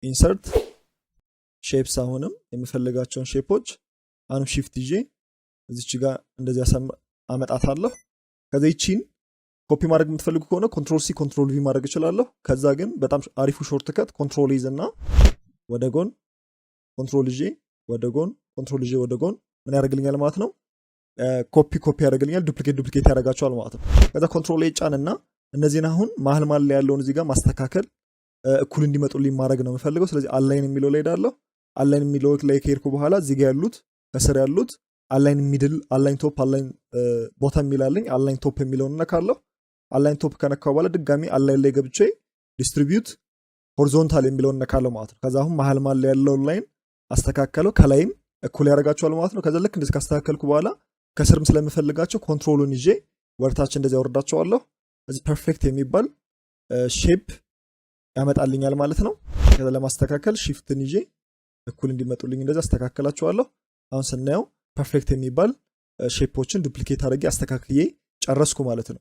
ኢንሰርት ሼፕስ አሁንም የምፈልጋቸውን ሼፖች አሁንም ሺፍት ይዤ እዚች ጋር እንደዚህ አመጣታለሁ። ከዛ ይቺን ኮፒ ማድረግ የምትፈልጉ ከሆነ ኮንትሮል ሲ ኮንትሮል ቪ ማድረግ እችላለሁ። ከዛ ግን በጣም አሪፉ ሾርትከት ኮንትሮል ይዝና ወደ ጎን ኮንትሮል ይዤ ወደ ጎን ኮንትሮል ይዤ ወደ ጎን ምን ያደርግልኛል ማለት ነው? ኮፒ ያደርግልኛል፣ ዱፕሊኬት ያደርጋቸዋል ማለት ነው። ከዛ ኮንትሮል ኤ ጫንና እነዚህን አሁን መሀል ላይ ያለውን እዚህ ጋር ማስተካከል እኩል እንዲመጡልኝ ማድረግ ነው የምፈልገው። ስለዚህ አላይን የሚለው ላይ ሄዳለሁ። አላይን የሚለው ላይ ከሄድኩ በኋላ እዚህ ጋር ያሉት ከስር ያሉት አላይን ሚድል፣ አላይን ቶፕ፣ አላይን ቦተም የሚላለኝ አላይን ቶፕ የሚለውን እነካለሁ። አላይን ቶፕ ከነካው በኋላ ድጋሚ አላይን ላይ ገብቼ ዲስትሪቢዩት ሆሪዞንታል የሚለውን እነካለሁ ማለት ነው። ከዛ አሁን መሀል ላይ ያለውን ላይን አስተካከለው፣ ከላይም እኩል ያደርጋቸዋል ማለት ነው። ከዛ ልክ እንደዚህ ካስተካከልኩ በኋላ ከስርም ስለምፈልጋቸው ኮንትሮሉን ይዤ ወርታችን እንደዚህ አወርዳቸዋለሁ። እዚህ ፐርፌክት የሚባል ሼፕ ያመጣልኛል ማለት ነው። ከዛ ለማስተካከል ሺፍትን ይዤ እኩል እንዲመጡልኝ እንደዚህ አስተካከላቸዋለሁ። አሁን ስናየው ፐርፌክት የሚባል ሼፖችን ዱፕሊኬት አድርጌ አስተካክዬ ጨረስኩ ማለት ነው።